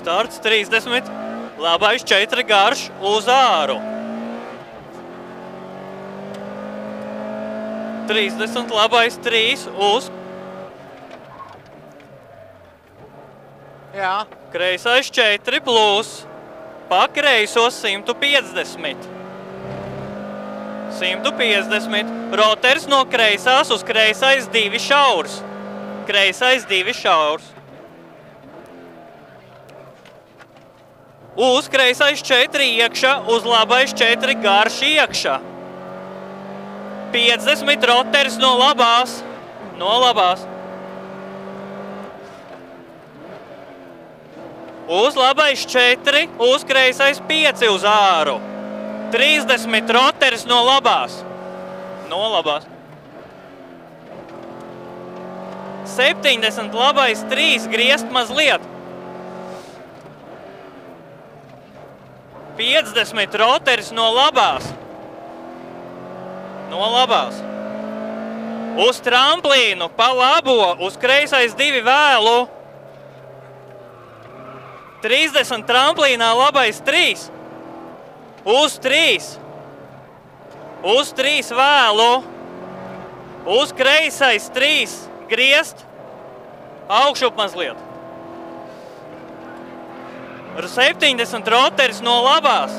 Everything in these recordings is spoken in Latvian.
Starts 30, labais 4 garš uz āru. 30, labais 3 uz. Jā. Kreisais 4 plus. Pa kreiso 150. 150. Roters no kreisās uz kreisais 2 šaurs. Kreisais 2 šaurs. Uz kreisais 4 iekšā, uz labais 4 garš iekšā. 50 roters no labās. No labās. Uz labais 4, uz kreisais 5 uz āru. 30 roters no labās. No labās. 70 labais 3 griezt mazliet. 50 roters no labās. No labās. Uz tramplīnu pa labo, uz kreisais 2 vēlu. 30 tramplīnā labais 3. Uz 3. Uz 3 vēlu. Uz kreisais 3 griezt. Augšup mazliet. 70 roters no labās.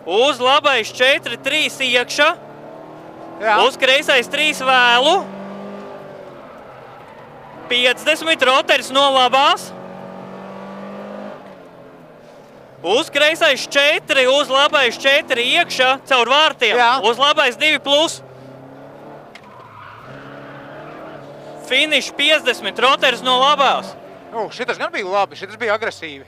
Uz labais 4, 3 iekšā. Jā. Uz kreisais 3 vēlu. 50 roters no labās. Uz kreisais 4, uz labais 4 iekšā, caur vārtiem. Jā. Uz labais 2 plus. Finish 50 roters no labās. Šitas gan bija labi, šitas bija agresīvi.